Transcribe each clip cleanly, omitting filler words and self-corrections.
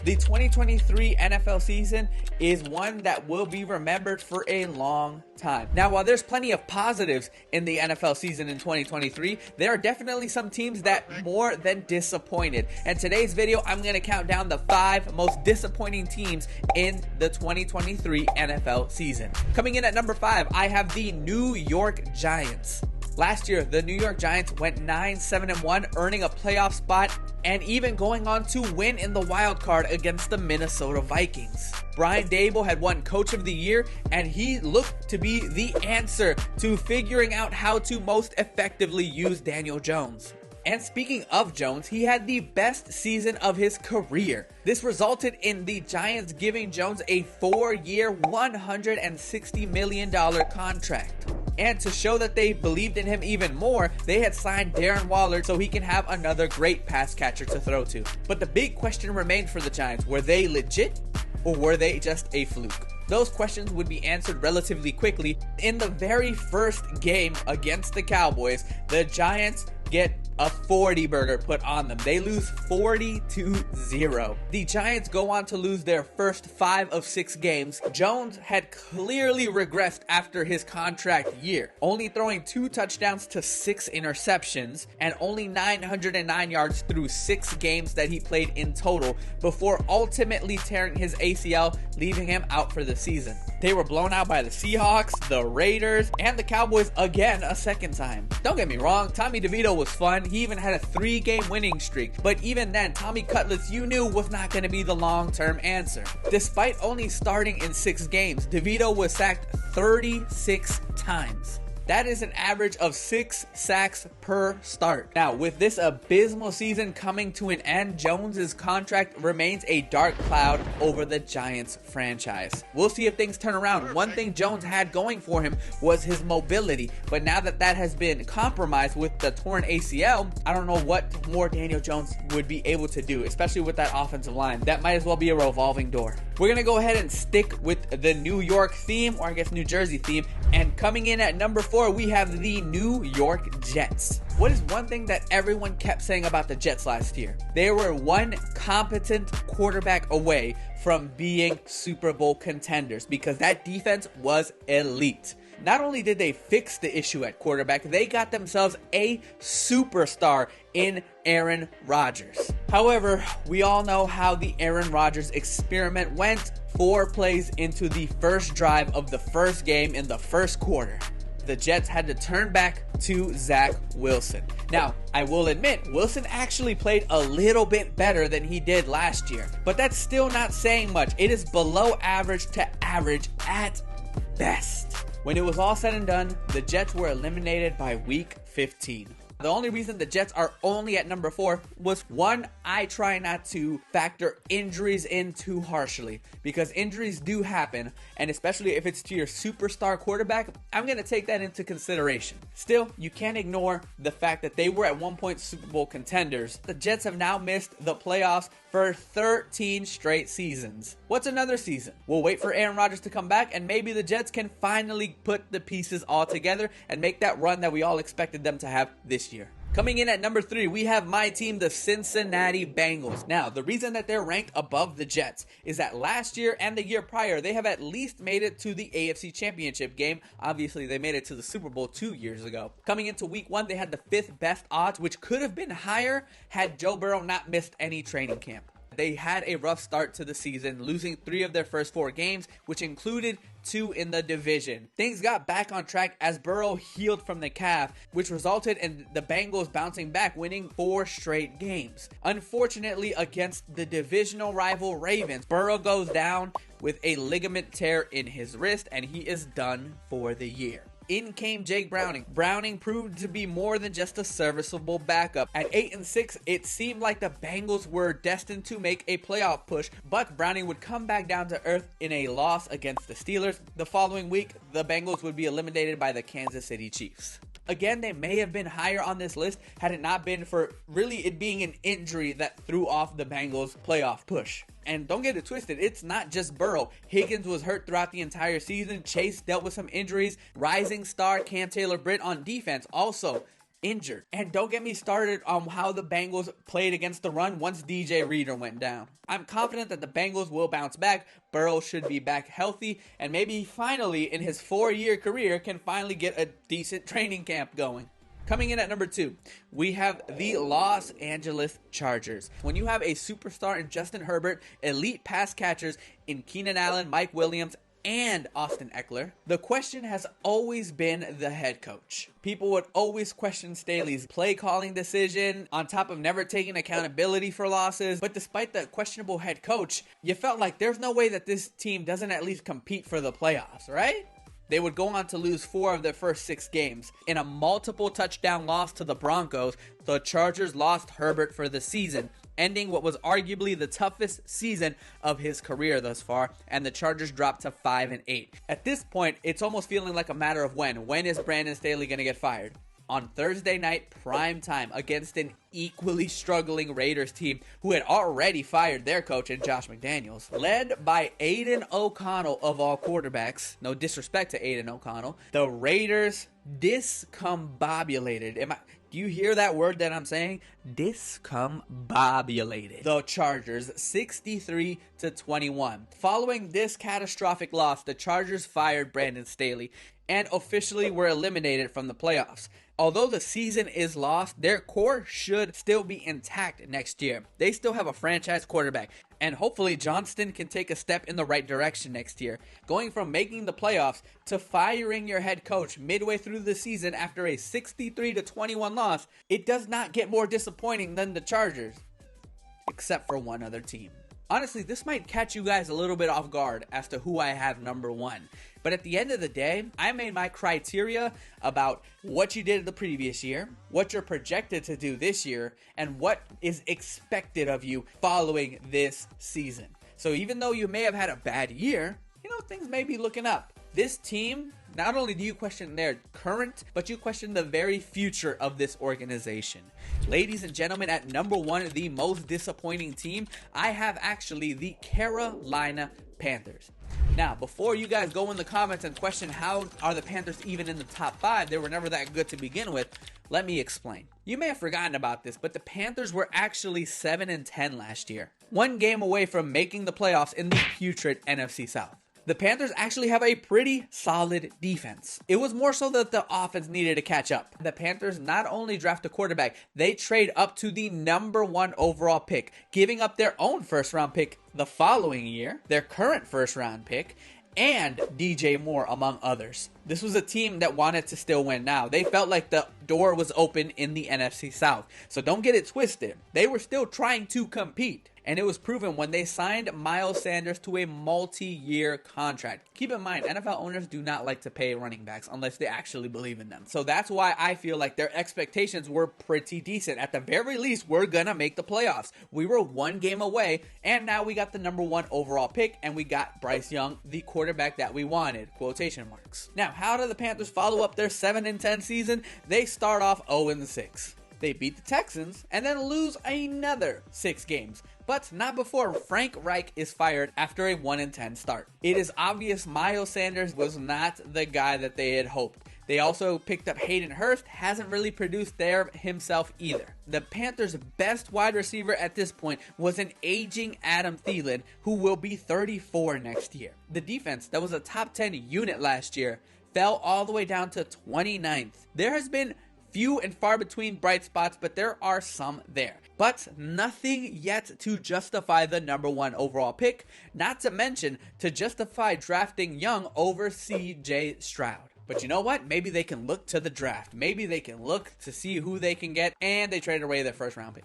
The 2023 NFL season is one that will be remembered for a long time. Now, while there's plenty of positives in the NFL season in 2023, there are definitely some teams that more than disappointed. And today's video, I'm going to count down the 5 most disappointing teams in the 2023 NFL season. Coming in at number 5, I have the New York Giants. Last year, the New York Giants went 9-7-1, earning a playoff spot and even going on to win in the wild card against the Minnesota Vikings. Brian Daboll had won Coach of the Year, and he looked to be the answer to figuring out how to most effectively use Daniel Jones. And speaking of Jones, he had the best season of his career. This resulted in the Giants giving Jones a 4-year, $160 million contract. And to show that they believed in him even more, they had signed Darren Waller so he can have another great pass catcher to throw to. But the big question remained for the Giants. Were they legit or were they just a fluke? Those questions would be answered relatively quickly. In the very first game against the Cowboys, the Giants get a 40 burger put on them. They lose 40-0. The Giants go on to lose their first 5 of 6 games. Jones had clearly regressed after his contract year, only throwing 2 touchdowns to 6 interceptions and only 909 yards through 6 games that he played in total before ultimately tearing his ACL, leaving him out for the season. They were blown out by the Seahawks, the Raiders, and the Cowboys again a second time. Don't get me wrong, Tommy DeVito was fun. He even had a 3-game winning streak. But even then, Tommy Cutlets, you knew, was not going to be the long-term answer. Despite only starting in 6 games, DeVito was sacked 36 times. That is an average of 6 sacks per start. Now, with this abysmal season coming to an end, Jones's contract remains a dark cloud over the Giants franchise. We'll see if things turn around. One thing Jones had going for him was his mobility, but now that that has been compromised with the torn ACL, I don't know what more Daniel Jones would be able to do, especially with that offensive line. That might as well be a revolving door. We're going to go ahead and stick with the New York theme, or I guess New Jersey theme, and coming in at number 4, we have the New York Jets. What is one thing that everyone kept saying about the Jets last year? They were one competent quarterback away from being Super Bowl contenders because that defense was elite. Not only did they fix the issue at quarterback, they got themselves a superstar in Aaron Rodgers. However, we all know how the Aaron Rodgers experiment went. 4 plays into the first drive of the first game in the first quarter, the Jets had to turn back to Zach Wilson. Now, I will admit, Wilson actually played a little bit better than he did last year, but that's still not saying much. It is below average to average at best. When it was all said and done, the Jets were eliminated by week 15. The only reason the Jets are only at number 4 was, one, I try not to factor injuries in too harshly because injuries do happen, and especially if it's to your superstar quarterback, I'm going to take that into consideration. Still, you can't ignore the fact that they were at one point Super Bowl contenders. The Jets have now missed the playoffs for 13 straight seasons. What's another season? We'll wait for Aaron Rodgers to come back, and maybe the Jets can finally put the pieces all together and make that run that we all expected them to have this year. Coming in at number 3, we have my team, the Cincinnati Bengals. Now, the reason that they're ranked above the Jets is that last year and the year prior, they have at least made it to the AFC Championship game. Obviously, they made it to the Super Bowl 2 years ago. Coming into week 1, they had the 5th best odds, which could have been higher had Joe Burrow not missed any training camp. They had a rough start to the season, losing 3 of their first 4 games, which included 2 in the division. Things got back on track as Burrow healed from the calf, which resulted in the Bengals bouncing back, winning 4 straight games. Unfortunately, against the divisional rival Ravens, Burrow goes down with a ligament tear in his wrist, and he is done for the year. In came Jake Browning. Browning proved to be more than just a serviceable backup. At 8-6, it seemed like the Bengals were destined to make a playoff push, but Browning would come back down to earth in a loss against the Steelers. The following week, the Bengals would be eliminated by the Kansas City Chiefs. Again, they may have been higher on this list had it not been for really it being an injury that threw off the Bengals' playoff push. And don't get it twisted, it's not just Burrow. Higgins was hurt throughout the entire season. Chase dealt with some injuries. Rising star Cam Taylor-Britt on defense also injured. And don't get me started on how the Bengals played against the run once DJ Reader went down. I'm confident that the Bengals will bounce back. Burrow should be back healthy, and maybe finally in his 4-year career can finally get a decent training camp going. Coming in at number 2, we have the Los Angeles Chargers. When you have a superstar in Justin Herbert, elite pass catchers in Keenan Allen, Mike Williams, and Austin Eckler, the question has always been the head coach. People would always question Staley's play calling decision, on top of never taking accountability for losses. But despite the questionable head coach, you felt like there's no way that this team doesn't at least compete for the playoffs, right? They would go on to lose 4 of their first 6 games. In a multiple touchdown loss to the Broncos, the Chargers lost Herbert for the season, ending what was arguably the toughest season of his career thus far, and the Chargers dropped to 5-8. At this point, it's almost feeling like a matter of when. When is Brandon Staley going to get fired? On Thursday night prime time against an equally struggling Raiders team who had already fired their coach in Josh McDaniels. Led by Aiden O'Connell of all quarterbacks, no disrespect to Aiden O'Connell, the Raiders discombobulated. Do you hear that word that I'm saying? Discombobulated the Chargers 63-21. Following this catastrophic loss, the Chargers fired Brandon Staley and officially were eliminated from the playoffs. Although the season is lost, their core should still be intact next year. They still have a franchise quarterback, and hopefully Johnston can take a step in the right direction next year. Going from making the playoffs to firing your head coach midway through the season after a 63-21 loss, it does not get more disappointing than the Chargers, except for one other team. Honestly, this might catch you guys a little bit off guard as to who I have number 1. But at the end of the day, I made my criteria about what you did the previous year, what you're projected to do this year, and what is expected of you following this season. So even though you may have had a bad year, things may be looking up. This team, not only do you question their current, but you question the very future of this organization. Ladies and gentlemen, at number 1, the most disappointing team, I have actually the Carolina Panthers. Now, before you guys go in the comments and question how are the Panthers even in the top 5, they were never that good to begin with, let me explain. You may have forgotten about this, but the Panthers were actually 7-10 last year. 1 game away from making the playoffs in the putrid NFC South. The Panthers actually have a pretty solid defense. It was more so that the offense needed to catch up. The Panthers not only draft a quarterback, they trade up to the number 1 overall pick, giving up their own first-round pick the following year, their current first-round pick, and DJ Moore, among others. This was a team that wanted to still win now. They felt like the door was open in the NFC South. So don't get it twisted. They were still trying to compete. And it was proven when they signed Miles Sanders to a multi-year contract. Keep in mind, NFL owners do not like to pay running backs unless they actually believe in them. So that's why I feel like their expectations were pretty decent. At the very least, we're going to make the playoffs. We were 1 game away, and now we got the number 1 overall pick, and we got Bryce Young, the quarterback that we wanted, quotation marks. Now, how do the Panthers follow up their 7-10 season? They start off 0-6. They beat the Texans and then lose another 6 games. But not before Frank Reich is fired after a 1-10 start. It is obvious Miles Sanders was not the guy that they had hoped. They also picked up Hayden Hurst, hasn't really produced there himself either. The Panthers' best wide receiver at this point was an aging Adam Thielen, who will be 34 next year. The defense, that was a top 10 unit last year, fell all the way down to 29th. There has been few and far between bright spots, but there are some there. But nothing yet to justify the number 1 overall pick, not to mention to justify drafting Young over CJ Stroud. But you know what? Maybe they can look to the draft. Maybe they can look to see who they can get, and they traded away their first round pick.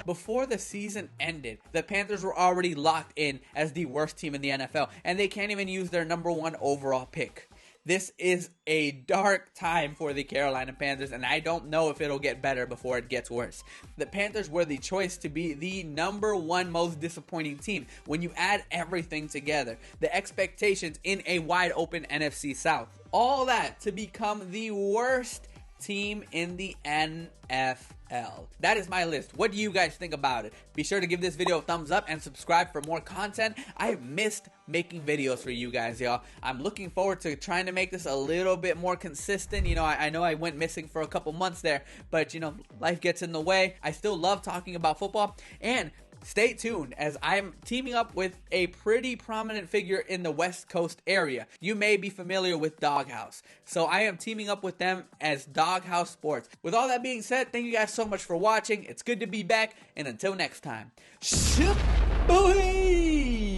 Before the season ended, the Panthers were already locked in as the worst team in the NFL, and they can't even use their number 1 overall pick. This is a dark time for the Carolina Panthers, and I don't know if it'll get better before it gets worse. The Panthers were the choice to be the number 1 most disappointing team when you add everything together. The expectations in a wide open NFC South. All that to become the worst team in the NFL. That is my list. What do you guys think about it? Be sure to give this video a thumbs up and subscribe for more content. I have missed making videos for you guys, y'all. I'm looking forward to trying to make this a little bit more consistent. You know, I know I went missing for a couple months there, but you know, life gets in the way. I still love talking about football, and stay tuned as I'm teaming up with a pretty prominent figure in the West Coast area. You may be familiar with Doghouse. So I am teaming up with them as Doghouse Sports. With all that being said, thank you guys so much for watching. It's good to be back, and until next time, boy.